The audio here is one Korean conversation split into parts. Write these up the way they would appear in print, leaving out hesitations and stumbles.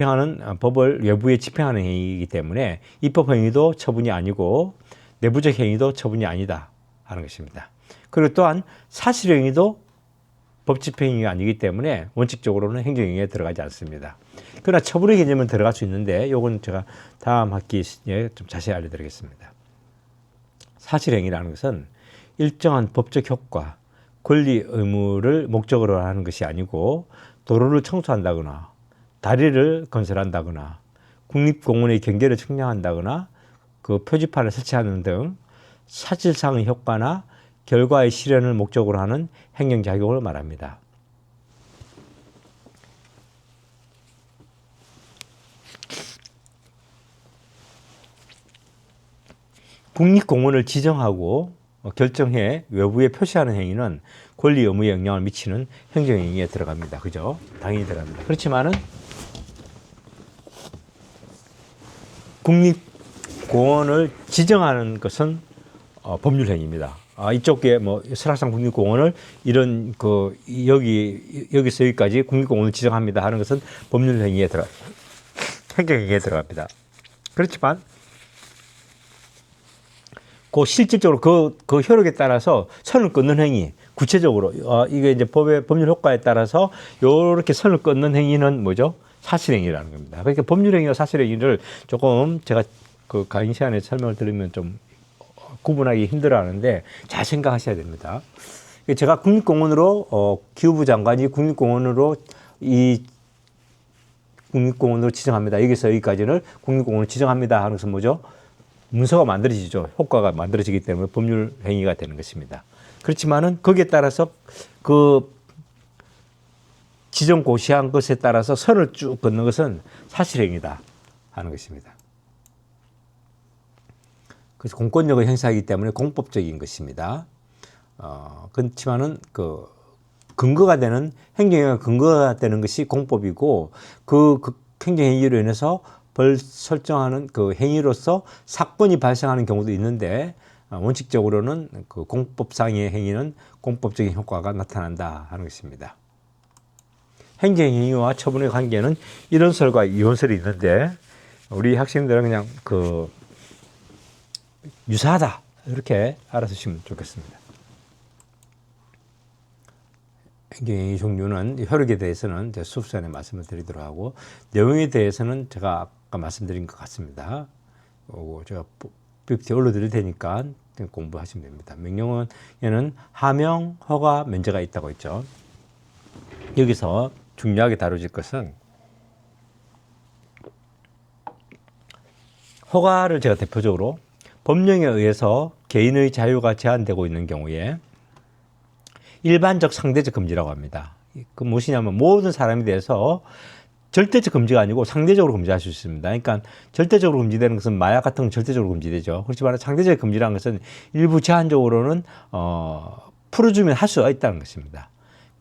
집행하는 법을 외부에 집행하는 행위이기 때문에 입법 행위도 처분이 아니고 내부적 행위도 처분이 아니다 하는 것입니다. 그리고 또한 사실 행위도 법 집행 행위가 아니기 때문에 원칙적으로는 행정 행위에 들어가지 않습니다. 그러나 처분의 개념은 들어갈 수 있는데 이건 제가 다음 학기에 좀 자세히 알려드리겠습니다. 사실 행위라는 것은 일정한 법적 효과, 권리, 의무를 목적으로 하는 것이 아니고 도로를 청소한다거나 다리를 건설한다거나 국립공원의 경계를 측량한다거나 그 표지판을 설치하는 등 사실상의 효과나 결과의 실현을 목적으로 하는 행정작용을 말합니다. 국립공원을 지정하고 결정해 외부에 표시하는 행위는 권리 의무에 영향을 미치는 행정행위에 들어갑니다. 그죠? 당연히 들어갑니다. 그렇지만은 국립공원을 지정하는 것은 법률행위입니다. 이쪽에 뭐 설악산 국립공원을 이런 여기서 여기까지 국립공원을 지정합니다 하는 것은 법률행위에 행정행위에 들어갑니다. 그렇지만 실질적으로 그 효력에 따라서 선을 끊는 행위, 구체적으로 이게 이제 법률 효과에 따라서 이렇게 선을 끊는 행위는 뭐죠? 사실행위라는 겁니다. 그러니까 법률행위와 사실행위를 조금 제가 그 강의 시간에 설명을 드리면 좀 구분하기 힘들어하는데 잘 생각하셔야 됩니다. 제가 국립공원으로 기후부 장관이 국립공원으로 지정합니다. 여기서 여기까지는 국립공원으로 지정합니다 하는 것은 뭐죠? 문서가 만들어지죠. 효과가 만들어지기 때문에 법률 행위가 되는 것입니다. 그렇지만은 거기에 따라서 그 지정 고시한 것에 따라서 선을 쭉 긋는 것은 사실행위다 하는 것입니다. 그래서 공권력을 행사하기 때문에 공법적인 것입니다. 그렇지만은 그 근거가 되는 행정행위가 근거가 되는 것이 공법이고 그 행정행위로 인해서 벌 설정하는 그 행위로서 사건이 발생하는 경우도 있는데 원칙적으로는 그 공법상의 행위는 공법적인 효과가 나타난다 하는 것입니다. 행정행위와 처분의 관계는 이론설과 이론설이 있는데 우리 학생들은 그냥 유사하다 이렇게 알아두시면 좋겠습니다. 행정행위 종류는 효력에 대해서는 제가 수업시간에 말씀을 드리도록 하고 내용에 대해서는 제가 아까 말씀드린 것 같습니다. 제가 PPT 올려드릴 테니까 공부하시면 됩니다. 명령어에는 하명, 허가, 면제가 있다고 했죠. 여기서 중요하게 다뤄질 것은 허가를 제가 대표적으로 법령에 의해서 개인의 자유가 제한되고 있는 경우에 일반적 상대적 금지라고 합니다. 그 무엇이냐면 모든 사람에 대해서 절대적 금지가 아니고 상대적으로 금지할 수 있습니다. 그러니까 절대적으로 금지되는 것은 마약 같은 건 절대적으로 금지되죠. 그렇지만 상대적 금지라는 것은 일부 제한적으로는 풀어주면 할 수가 있다는 것입니다.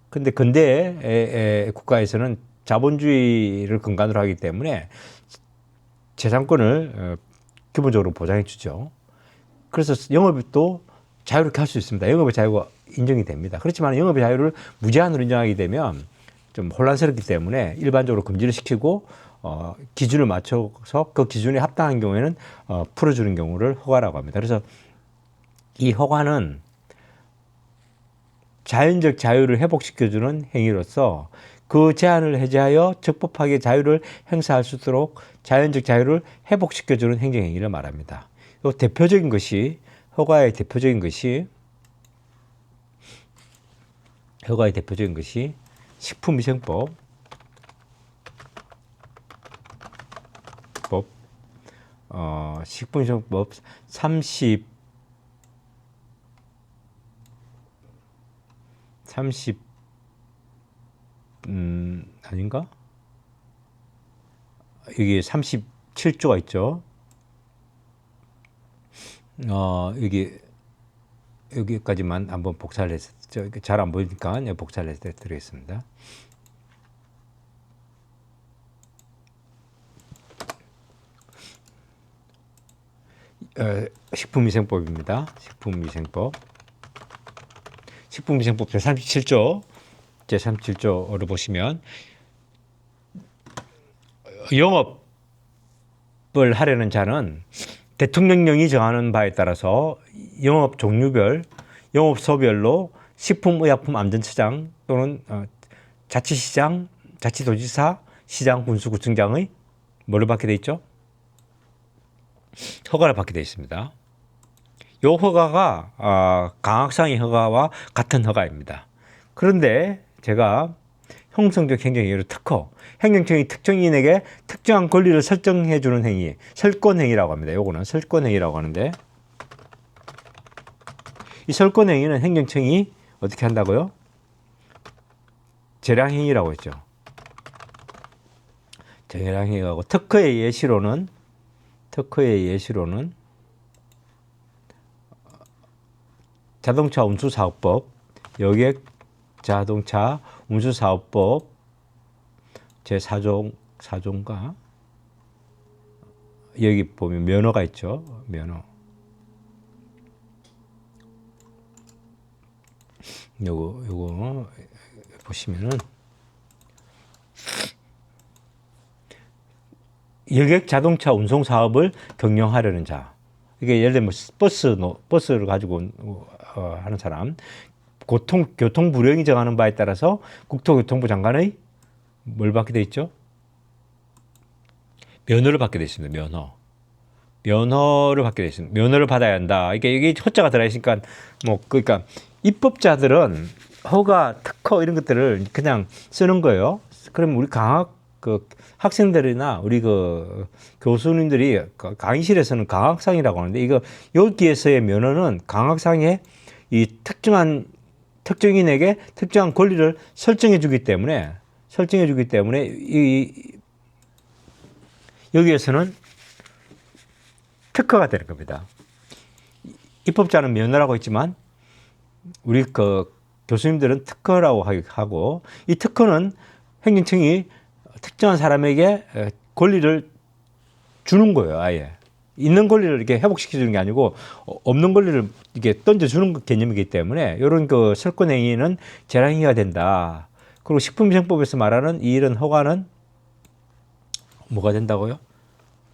근데 근대 국가에서는 자본주의를 근간으로 하기 때문에 재산권을 기본적으로 보장해 주죠. 그래서 영업도 자유롭게 할 수 있습니다. 영업의 자유가 인정이 됩니다. 그렇지만 영업의 자유를 무제한으로 인정하게 되면 좀 혼란스럽기 때문에 일반적으로 금지를 시키고 기준을 맞춰서 그 기준에 합당한 경우에는 풀어주는 경우를 허가라고 합니다. 그래서 이 허가는 자연적 자유를 회복시켜주는 행위로서 그 제한을 해제하여 적법하게 자유를 행사할 수 있도록 자연적 자유를 회복시켜주는 행정행위를 말합니다. 이 대표적인 것이 허가의 대표적인 것이 식품위생법, 식품위생법 30 아닌가? 여기 37조가 있죠. 여기까지만 한번 복사를 해서 잘 안 보이니까 복사를 해서 드리겠습니다. 식품위생법입니다. 식품위생법 제37조를 보시면 영업을 하려는 자는 대통령령이 정하는 바에 따라서 영업 종류별, 영업소별로 식품의약품안전처장 또는 자치시장, 자치도지사, 시장, 군수구청장의 뭐를 받게 돼 있죠? 허가를 받게 돼 있습니다. 이 허가가 강학상의 허가와 같은 허가입니다. 그런데 제가 형성적 행정행위로 특허, 행정청이 특정인에게 특정한 권리를 설정해 주는 행위, 설권행위라고 합니다. 요거는 설권행위라고 하는데, 이 설권행위는 행정청이 어떻게 한다고요? 재량행위라고 했죠. 재량행위하고 특허의 예시로는 자동차 운수사업법, 여객 자동차 운수사업법 제4조인가? 여기 보면 면허가 있죠. 면허. 요거 보시면은 여객 자동차 운송 사업을 경영하려는 자. 이게 예를 들면 버스를 가지고 하는 사람, 교통부령이 정하는 바에 따라서 국토교통부 장관의 뭘 받게 돼 있죠? 면허를 받게 돼 있습니다. 면허를 받게 돼 있습니다. 면허를 받아야 한다. 이게 허자가 들어 있으니까 그러니까 입법자들은 허가, 특허 이런 것들을 그냥 쓰는 거예요. 그럼 우리 학생들이나 우리 교수님들이 강의실에서는 강학상이라고 하는데 여기에서의 면허는 강학상에 이 특정인에게 특정한 권리를 설정해 주기 때문에 여기에서는 특허가 되는 겁니다. 입법자는 면허라고 했지만 우리 교수님들은 특허라고 하고, 이 특허는 행정청이 특정한 사람에게 권리를 주는 거예요. 아예 있는 권리를 이렇게 회복시켜 주는 게 아니고 없는 권리를 이렇게 던져주는 개념이기 때문에 이런 설권행위는 재량행위가 된다. 그리고 식품위생법에서 말하는 이런 허가는 뭐가 된다고요?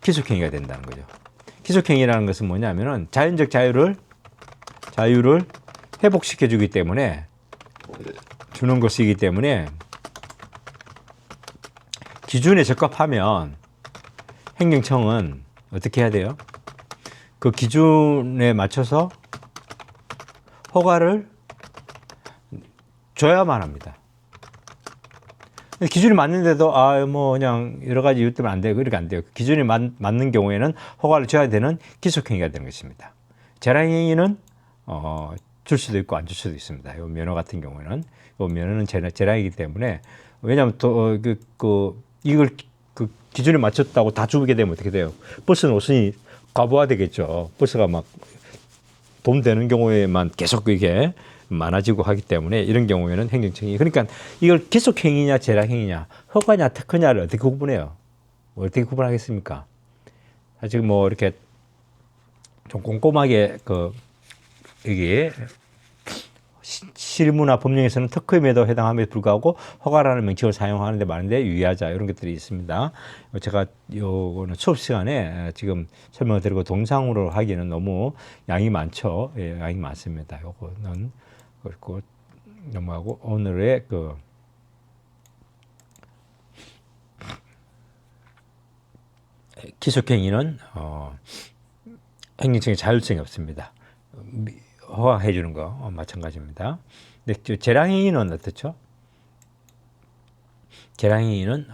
기속행위가 된다는 거죠. 기속행위라는 것은 뭐냐면은 자연적 자유를 회복시켜 주기 때문에 주는 것이기 때문에 기준에 적합하면 행정청은 어떻게 해야 돼요? 그 기준에 맞춰서 허가를 줘야만 합니다. 기준이 맞는데도 그냥 여러 가지 이유 때문에 안 돼요. 그렇게 안 돼요. 기준이 맞는 경우에는 허가를 줘야 되는 기속행위가 되는 것입니다. 재량행위는 줄 수도 있고 안 줄 수도 있습니다. 요 면허 같은 경우에는 면허는 재량이기 때문에, 왜냐하면 또 이걸 기준에 맞췄다고 다 주게 되면 어떻게 돼요? 버스는 우선이 과부하 되겠죠. 버스가 막 돈 되는 경우에만 계속 이게 많아지고 하기 때문에 이런 경우에는 행정청이, 그러니까 이걸 기속행위냐 재량행위냐 허가냐 특허냐를 어떻게 구분해요? 어떻게 구분하겠습니까? 사실 이렇게 좀 꼼꼼하게 여기 실무나 법령에서는 특허임에도 해당함에 불구하고 허가라는 명칭을 사용하는 데 많은데 유의하자, 이런 것들이 있습니다. 제가 요거는 수업 시간에 지금 설명을 드리고 동상으로 하기에는 너무 양이 많죠. 예, 양이 많습니다. 요거는 그렇고 넘어가고, 오늘의 기속행위는 행정청의 자율성이 없습니다. 허가해 주는 거 마찬가지입니다. 근데 재량행위는 어떻죠? 재량행위는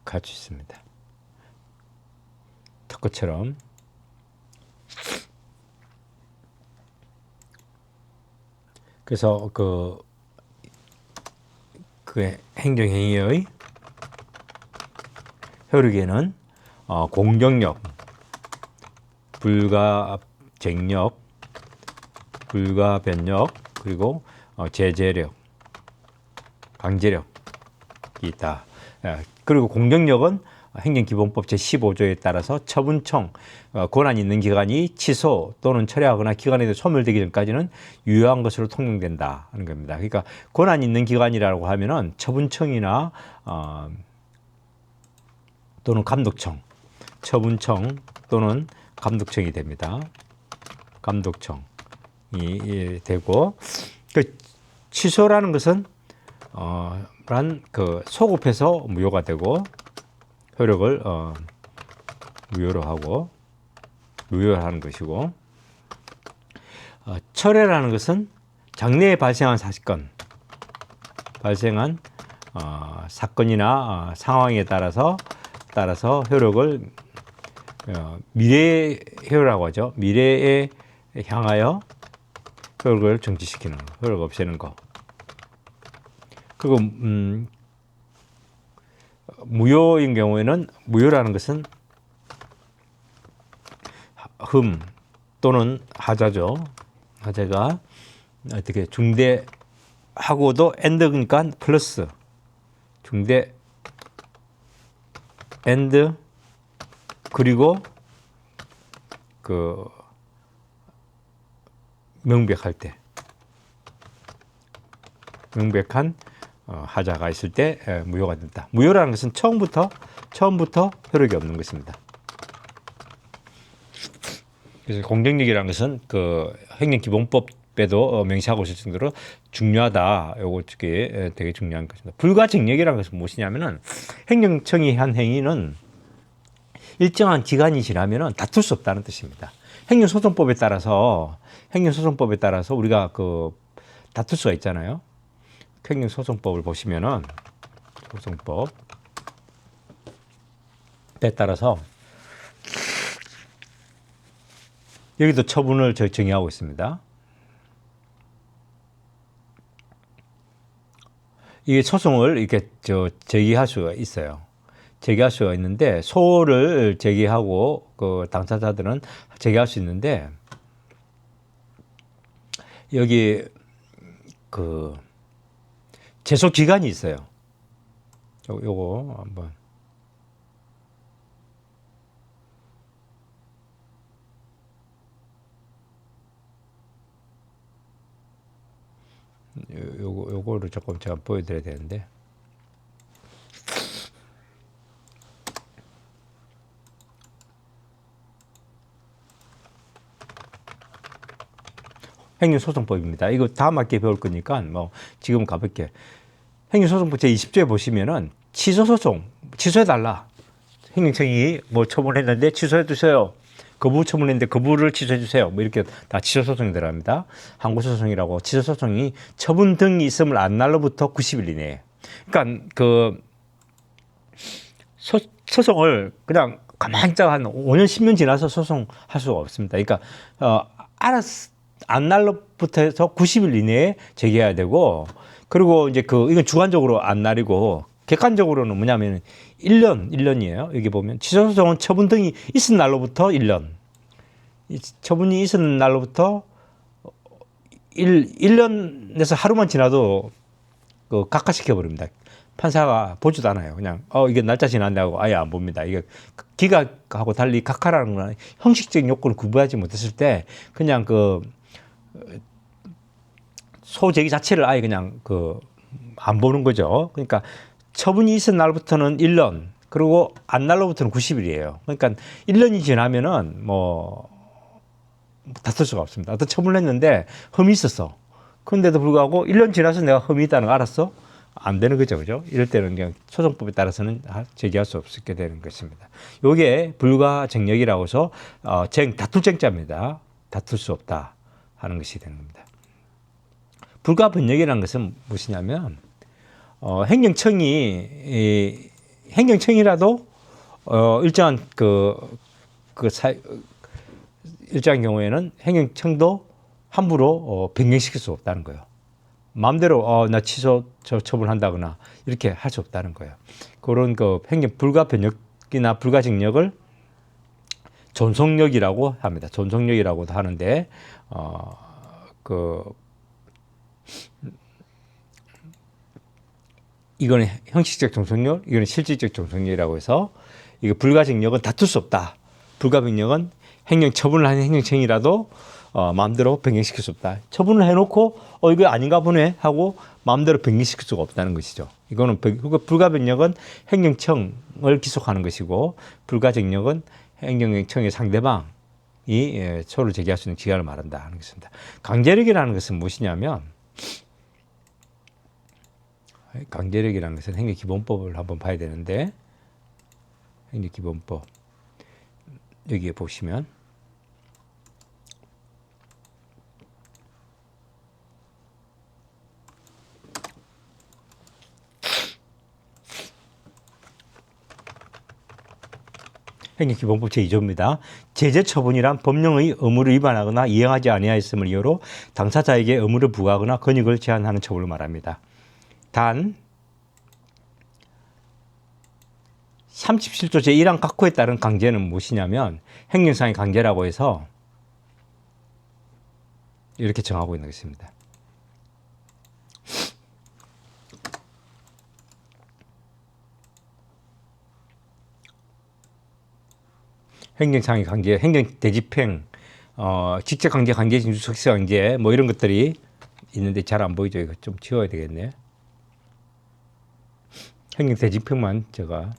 같이 있습니다. 특허처럼. 그래서 그 행정행위의 효력에는 공정력, 불가쟁력, 불가변력, 그리고 제재력, 강제력이 있다. 그리고 공정력은 행정기본법 제15조에 따라서 처분청 권한이 있는 기관이 취소 또는 철회하거나 기관에 소멸되기 전까지는 유효한 것으로 통용된다 하는 겁니다. 그러니까 권한이 있는 기관이라고 하면은 처분청이나 또는 감독청, 처분청 또는 감독청이 됩니다. 감독청이 되고 그 취소라는 것은 소급해서 무효가 되고 효력을 무효로 하고 무효하는 것이고 철회라는 것은 장래에 발생한 사건이나 상황에 따라서 효력을 미래의 효라고 하죠. 미래에 향하여 효력을 정지시키는 거, 효력 없애는 거. 그리고 무효인 경우에는 무효라는 것은 흠 또는 하자죠. 하자가 어떻게 중대하고도 엔드니까 플러스 중대 엔드 그리고 그 명백할 때 명백한 하자가 있을 때 무효가 된다. 무효라는 것은 처음부터 효력이 없는 것입니다. 그래서 공정력이라는 것은 그 행정기본법에도 명시하고 있을 정도로 중요하다. 요거 되게 중요한 것입니다. 불가증력이라는 것은 무엇이냐면은 행정청이 한 행위는 일정한 기간이 지나면은 다툴 수 없다는 뜻입니다. 행정소송법에 따라서 우리가 그 다툴 수가 있잖아요. 행정소송법을 보시면은 소송법에 따라서 여기도 처분을 정의하고 있습니다. 이게 소송을 이렇게 제기할 수가 있어요. 제기할 수가 있는데 소를 제기하고 그 당사자들은 제기할 수 있는데 여기 그 제소 기간이 있어요. 요거 한번 요거를 조금 제가 보여드려야 되는데 행정소송법입니다. 이거 다음 학기에 배울 거니까 뭐 지금 가볼게. 행정소송법 제20조에 보시면은 취소소송 취소해달라. 행정청이 뭐 처분했는데 취소해주세요. 거부 처분했는데 거부를 취소해주세요. 뭐 이렇게 다 취소소송이 들어갑니다. 항고소송이라고 취소소송이 처분 등이 있음을 안 날로부터 90일 이내에. 그러니까 그 소송을 그냥 가만히 있다가 한 5년 10년 지나서 소송할 수가 없습니다. 그러니까 안 날로부터 해서 90일 이내에 제기해야 되고 그리고 이제 이건 주관적으로 안 날이고 객관적으로는 뭐냐면 1년이에요. 여기 보면 취소소송은 처분 등이 있은 날로부터 1년. 처분이 있은 날로부터 1년에서 하루만 지나도 각하시켜 버립니다. 판사가 보지도 않아요. 그냥 이게 날짜 지났냐고 아예 안 봅니다. 이게 기각하고 달리 각하라는 건 형식적인 요건을 구분하지 못했을 때 그냥 소제기 자체를 아예 그냥 안 보는 거죠. 그러니까 처분이 있은 날부터는 1년, 그리고 안 날로부터는 90일이에요. 그러니까 1년이 지나면은 뭐 다툴 수가 없습니다. 어떤 처분을 했는데 흠이 있었어. 그런데도 불구하고 1년 지나서 내가 흠이 있다는 걸 알았어? 안 되는 거죠. 그죠? 이럴 때는 그냥 소송법에 따라서는 제기할 수 없게 되는 것입니다. 요게 불가증력이라고 해서 다툴 쟁자입니다. 다툴 수 없다 하는 것이 되는 겁니다. 불가분력이라는 것은 무엇이냐면 행정청이라도 일정한 일정한 경우에는 행정청도 함부로 변경시킬 수 없다는 거예요. 마음대로 나 취소 처분한다거나 이렇게 할 수 없다는 거예요. 그런 행정 불가변력이나 불가증력을 존속력이라고 합니다. 존속력이라고도 하는데 이거는 형식적 종속력, 이거는 실질적 종속력이라고 해서 이거 불가증력은 다툴 수 없다. 불가증력은 행령 처분을 하는 행령청이라도 마음대로 변경시킬 수 없다. 처분을 해놓고 이거 아닌가 보네 하고 마음대로 변경시킬 수가 없다는 것이죠. 이거는 불가변력은 행령청을 기속하는 것이고 불가증력은 행령청의 상대방이 소를 제기할 수 있는 기간을 말한다 하는 것입니다. 강제력이라는 것은 무엇이냐면 강제력이라는 것은 행정기본법을 한번 봐야 되는데 행정기본법 여기에 보시면 행정기본법 제2조입니다. 제재처분이란 법령의 의무를 위반하거나 이행하지 아니하였음을 이유로 당사자에게 의무를 부과하거나 권익을 제한하는 처분을 말합니다. 단 37조 제1항 각호에 따른 강제는 무엇이냐면 행령상의 강제라고 해서 이렇게 정하고 있는 것입니다. 행정상의 강제, 행정대집행, 직접강제, 강제징수, 적시강제 뭐 이런 것들이 있는데 잘 안 보이죠. 이거 좀 지워야 되겠네. 행정대집행만 제가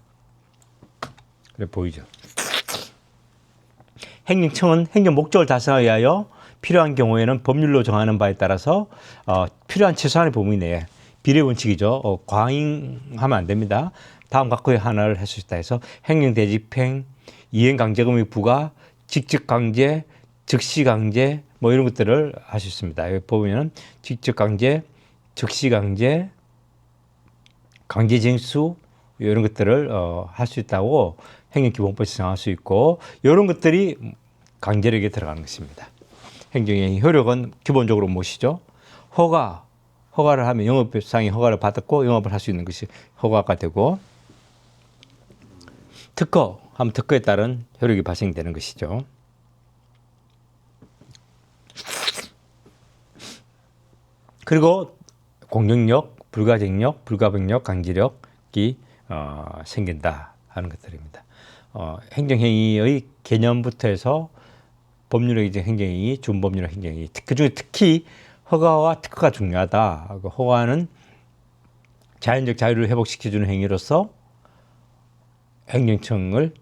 그래 보이죠. 행정청은 행정 목적을 달성하기 위하여 필요한 경우에는 법률로 정하는 바에 따라서 필요한 최소한의 범위 내에 비례 원칙이죠. 과잉하면 안 됩니다. 다음 각호의 하나를 할 수 있다 해서 행정대집행, 이행강제금의 부과, 직접강제, 즉시강제 뭐 이런 것들을 할 수 있습니다. 여기 보면 직접강제, 즉시강제, 강제징수 이런 것들을 할 수 있다고 행정기본법에서 정할 수 있고 이런 것들이 강제력에 들어가는 것입니다. 행정의 효력은 기본적으로 무엇이죠? 허가를 하면 영업상의 허가를 받았고 영업을 할 수 있는 것이 허가가 되고 특허하면 특허에 따른 효력이 발생되는 것이죠. 그리고 공정력, 불가증력, 불가병력, 강제력이 생긴다 하는 것들입니다. 행정행위의 개념부터 해서 법률의 행정행위, 준법률의 행정행위, 그중에 특히 허가와 특허가 중요하다. 허가는 자연적 자유를 회복시켜주는 행위로서 행정청을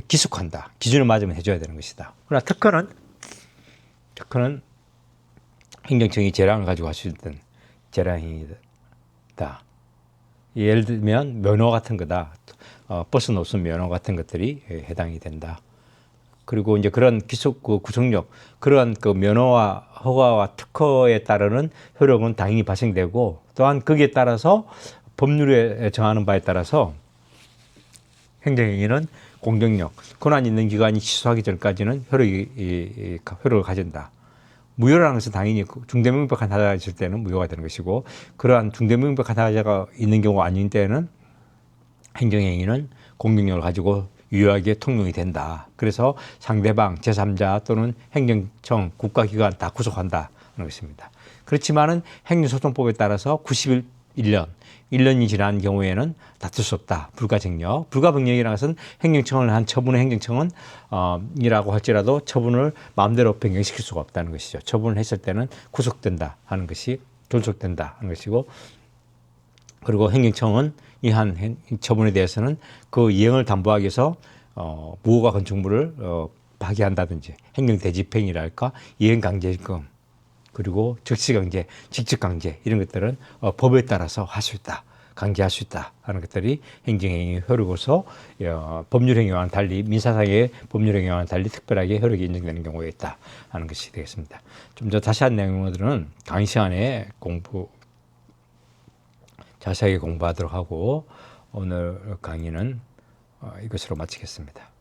기속한다. 기준을 맞으면 해줘야 되는 것이다. 그러나 특허는 행정청이 재량을 가지고 할 수 있는 재량행위다. 예를 들면 면허 같은 거다. 버스 노선 면허 같은 것들이 해당이 된다. 그리고 이제 그런 구속력, 그러한 면허와 허가와 특허에 따르는 효력은 당연히 발생되고 또한 거기에 따라서 법률에 정하는 바에 따라서 행정행위는 공정력, 권한 있는 기관이 취소하기 전까지는 효력을 가진다. 무효라는 것은 당연히 중대명백한 하자가 있을 때는 무효가 되는 것이고 그러한 중대명백한 하자가 있는 경우가 아닌 때는 행정행위는 공정력을 가지고 유효하게 통용이 된다. 그래서 상대방, 제3자 또는 행정청, 국가기관 다 구속한다는 것입니다. 그렇지만은 행정소송법에 따라서 1년이 지난 경우에는 다툴 수 없다. 불가증력. 불가병력이라는 것은 행정청을 한 처분의 행정청은 이라고 할지라도 처분을 마음대로 변경시킬 수가 없다는 것이죠. 처분을 했을 때는 구속된다 하는 것이 존속된다 하는 것이고 그리고 행정청은 이한 처분에 대해서는 그 이행을 담보하기 위해서 무효가 건축물을 파기한다든지 행정대집행이랄까 이행강제금 그리고 즉시강제, 직접강제 이런 것들은 법에 따라서 할 수 있다. 강제할 수 있다 하는 것들이 행정행위 효력으로서 법률행위와는 달리 민사상의 법률행위와는 달리 특별하게 효력이 인정되는 경우가 있다 하는 것이 되겠습니다. 좀 더 자세한 내용들은 강의 시간에 자세하게 공부하도록 하고 오늘 강의는 이것으로 마치겠습니다.